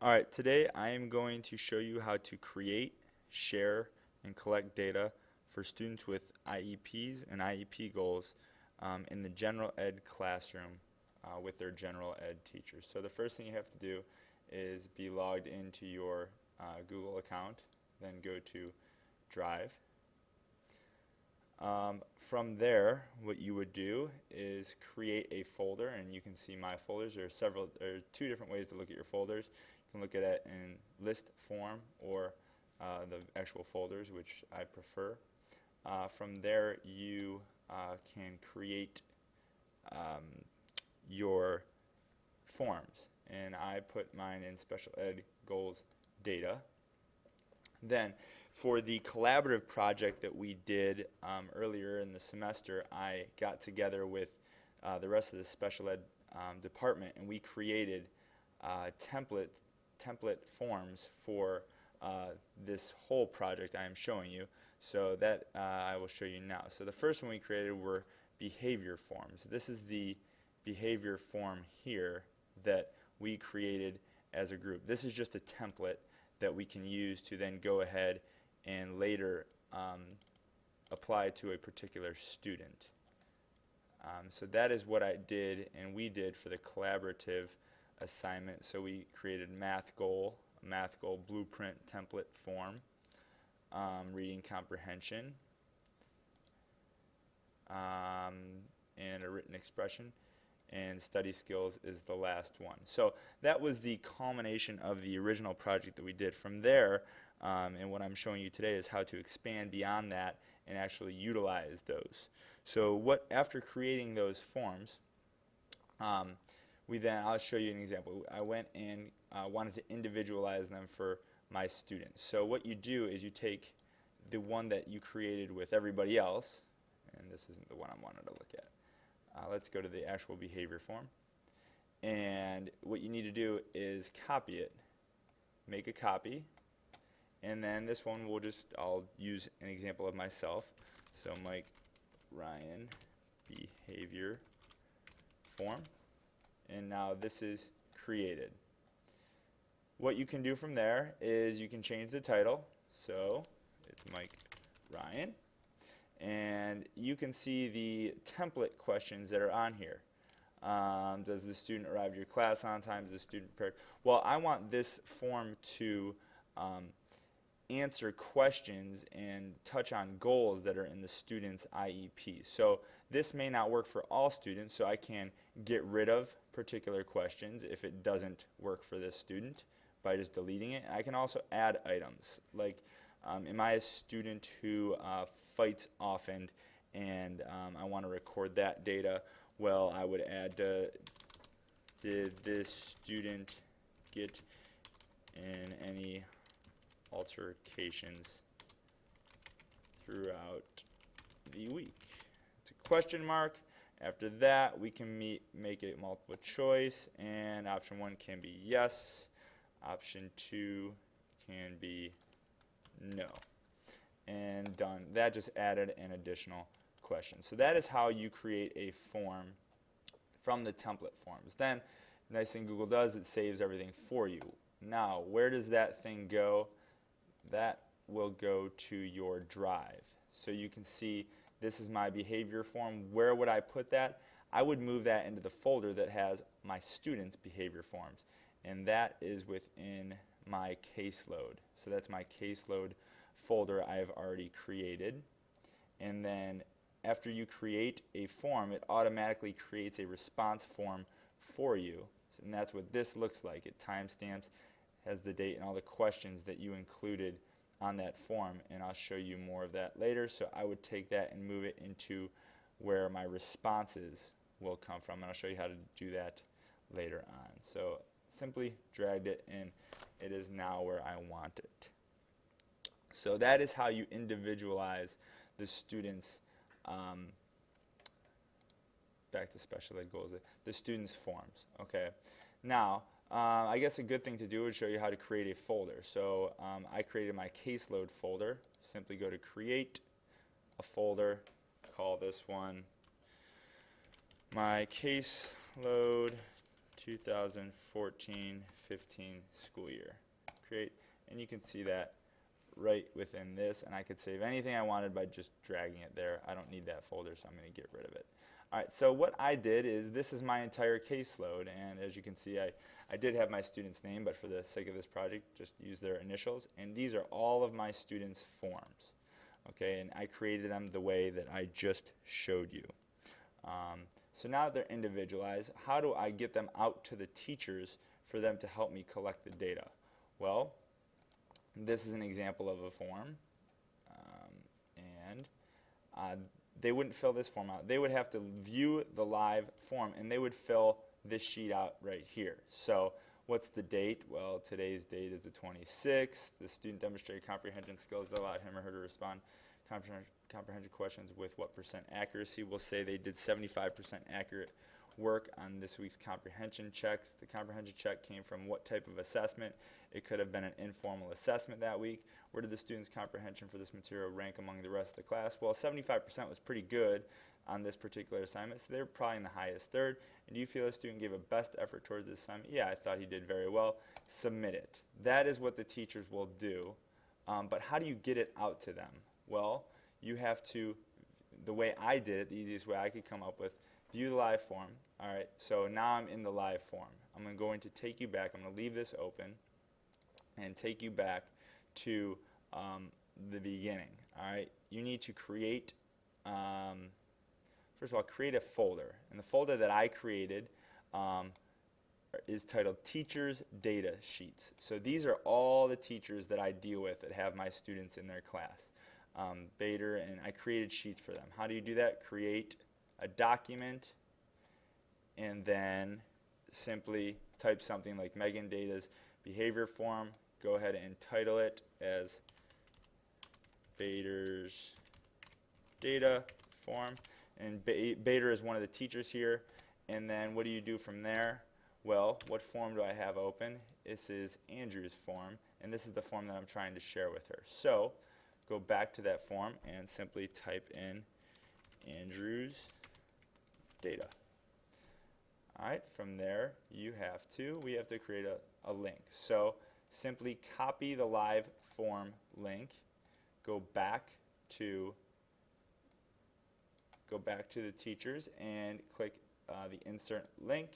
Alright, today I am going to show you how to create, share, and collect data for students with IEPs and IEP goals in the general ed classroom with their general ed teachers. So the first thing you have to do is be logged into your Google account, then go to Drive. From there, what you would do is create a folder, and you can see my folders. There are two different ways to look at your folders. You can look at it in list form or the actual folders, which I prefer. From there, you can create your forms, and I put mine in special ed goals data. Then, for the collaborative project that we did earlier in the semester, I got together with the rest of the special ed department, and we created template forms for this whole project I am showing you. So that I will show you now. So the first one we created were behavior forms. This is the behavior form here that we created as a group. This is just a template that we can use to then go ahead and later apply to a particular student. So that is what I did and we did for the collaborative assignment. So we created a math goal blueprint template form, reading comprehension, and a written expression, and study skills is the last one. So that was the culmination of the original project that we did. From there, and what I'm showing you today is how to expand beyond that and actually utilize those. So after creating those forms, I'll show you an example. I went and wanted to individualize them for my students. So what you do is you take the one that you created with everybody else, and this isn't the one I wanted to look at. Let's go to the actual behavior form. And what you need to do is copy it. Make a copy. And then this one I'll use an example of myself. So Mike Ryan behavior form. And now this is created. What you can do from there is you can change the title. So it's Mike Ryan. And you can see the template questions that are on here. Does the student arrive to your class on time? Is the student prepared? Well, I want this form to answer questions and touch on goals that are in the student's IEP. So this may not work for all students, so I can get rid of particular questions if it doesn't work for this student by just deleting it. I can also add items like, am I a student who fights often and I want to record that data? Well, I would add, did this student get in any altercations throughout the week? It's a question mark. After that, we can make it multiple choice, and option 1 can be yes, option 2 can be no. And done. That just added an additional question. So that is how you create a form from the template forms. Then, the nice thing Google does, it saves everything for you. Now, where does that thing go? That will go to your drive. So you can see this is my behavior form. Where would I put that? I would move that into the folder that has my students' behavior forms. And that is within my caseload. So that's my caseload folder I have already created. And then after you create a form, it automatically creates a response form for you. And that's what this looks like. It timestamps, has the date and all the questions that you included on that form, and I'll show you more of that later. So I would take that and move it into where my responses will come from, and I'll show you how to do that later on. So simply dragged it, and it is now where I want it. So that is how you individualize the students, back to special ed goals, the students' forms. Okay. Now, I guess a good thing to do is show you how to create a folder. So I created my caseload folder. Simply go to create a folder, call this one my caseload 2014-15 school year. Create, and you can see that right within this, and I could save anything I wanted by just dragging it there. I don't need that folder, so I'm going to get rid of it. All right, so what I did is this is my entire caseload, and as you can see, I did have my student's name, but for the sake of this project, just use their initials, and these are all of my students' forms. Okay, and I created them the way that I just showed you. So now that they're individualized, how do I get them out to the teachers for them to help me collect the data? Well, this is an example of a form, and they wouldn't fill this form out. They would have to view the live form, and they would fill this sheet out right here. So what's the date? Well, today's date is the 26th. The student demonstrated comprehension skills that allowed him or her to respond comprehension questions with what % accuracy. We'll say they did 75% accurate work on this week's comprehension checks. The comprehension check came from what type of assessment? It could have been an informal assessment that week. Where did the student's comprehension for this material rank among the rest of the class? Well, 75% was pretty good on this particular assignment, so they're probably in the highest third. And do you feel the student gave a best effort towards this assignment? Yeah, I thought he did very well. Submit it. That is what the teachers will do. But how do you get it out to them? Well, you have to, the way I did it, the easiest way I could come up with, view the live form. All right, so now I'm in the live form. I'm going to take you back. I'm going to leave this open and take you back to the beginning. All right, you need to create, first of all, create a folder. And the folder that I created is titled Teachers Data Sheets. So these are all the teachers that I deal with that have my students in their class. Bader, and I created sheets for them. How do you do that? Create a document and then simply type something like Megan Data's behavior form. Go ahead and title it as Bader's data form. And Bader is one of the teachers here. And then what do you do from there? Well, what form do I have open? This is Andrew's form, and this is the form that I'm trying to share with her. So go back to that form and simply type in Andrew's data. All right, from there we have to create a link. So simply copy the live form link, go back to the teachers and click the insert link.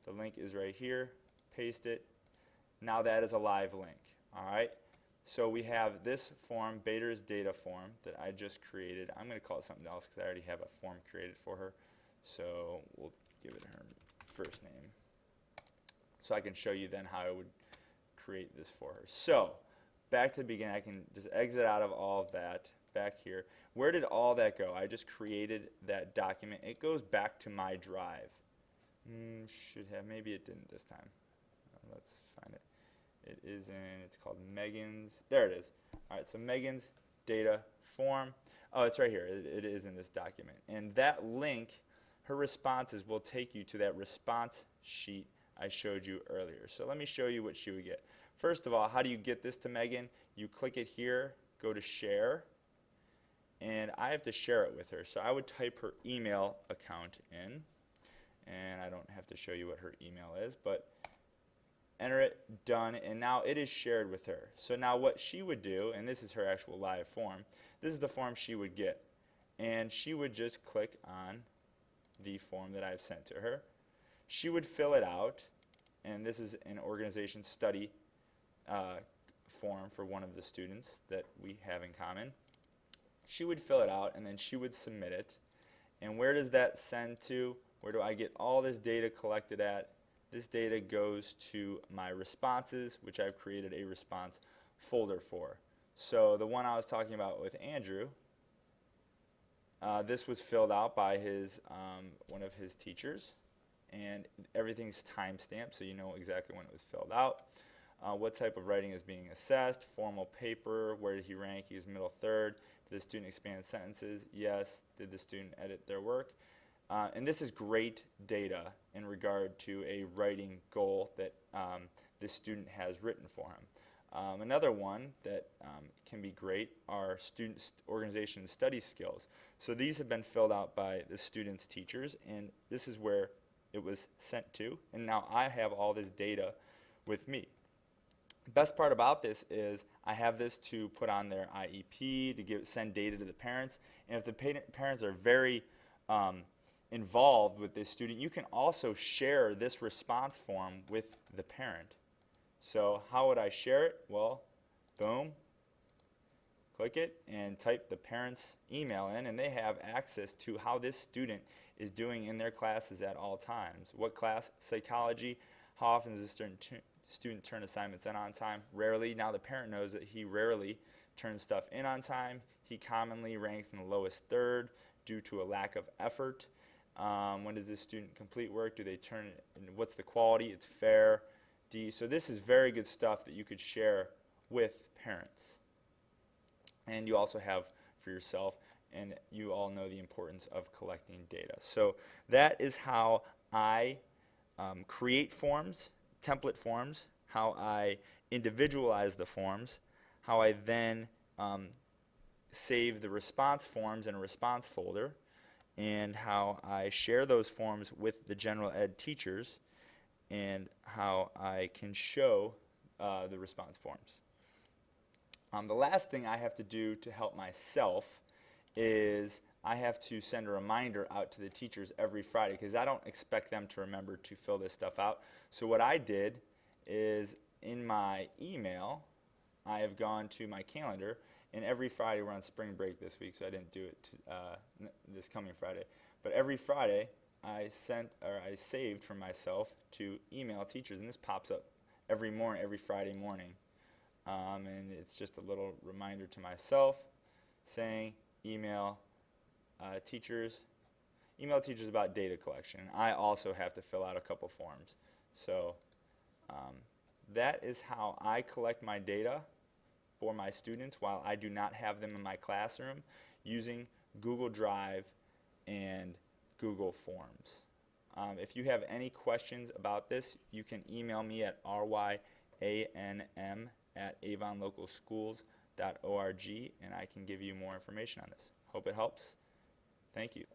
The link is right here, paste it. Now that is a live link. All right. So we have this form, Bader's data form, that I just created. I'm going to call it something else because I already have a form created for her. So we'll give it her first name. So I can show you then how I would create this for her. So back to the beginning, I can just exit out of all of that back here. Where did all that go? I just created that document. It goes back to my drive. Should have, maybe it didn't this time. Let's find it. It is in, it's called Megan's, there it is. All right, so Megan's data form. Oh, it's right here. It is in this document. And that link, her responses will take you to that response sheet I showed you earlier. So let me show you what she would get. First of all, how do you get this to Megan? You click it here, go to share, and I have to share it with her. So I would type her email account in, and I don't have to show you what her email is, but enter it, done, and now it is shared with her. So now what she would do, and this is her actual live form, this is the form she would get. And she would just click on the form that I've sent to her. She would fill it out, and this is an organization study form for one of the students that we have in common. She would fill it out, and then she would submit it. And where does that send to? Where do I get all this data collected at? This data goes to my responses, which I've created a response folder for. So the one I was talking about with Andrew, this was filled out by one of his teachers, and everything's timestamped, so you know exactly when it was filled out. What type of writing is being assessed? Formal paper. Where did he rank? He was middle third. Did the student expand sentences? Yes. Did the student edit their work? And this is great data in regard to a writing goal that this student has written for him. Another one that can be great are student organization study skills. So these have been filled out by the student's teachers, and this is where it was sent to, and now I have all this data with me. Best part about this is I have this to put on their IEP, to send data to the parents, and if the parents are very involved with this student, you can also share this response form with the parent. So how would I share it? Well, boom, click it and type the parent's email in, and they have access to how this student is doing in their classes at all times. What class? Psychology. How often does this student turn assignments in on time? Rarely. Now the parent knows that he rarely turns stuff in on time. He commonly ranks in the lowest third due to a lack of effort. When does this student complete work? Do they turn it? What's the quality? It's fair. D. So this is very good stuff that you could share with parents. And you also have for yourself, and you all know the importance of collecting data. So that is how I create forms, template forms, how I individualize the forms, how I then save the response forms in a response folder, and how I share those forms with the general ed teachers, and how I can show the response forms. The last thing I have to do to help myself is I have to send a reminder out to the teachers every Friday, because I don't expect them to remember to fill this stuff out. So what I did is in my email, I have gone to my calendar, and every Friday, we're on spring break this week, so I didn't do it this coming Friday. But every Friday, I saved for myself to email teachers, and this pops up every morning, every Friday morning. And it's just a little reminder to myself saying email teachers about data collection. And I also have to fill out a couple forms. So that is how I collect my data for my students while I do not have them in my classroom, using Google Drive and Google Forms. If you have any questions about this, you can email me at ryanm@avonlocalschools.org, and I can give you more information on this. Hope it helps. Thank you.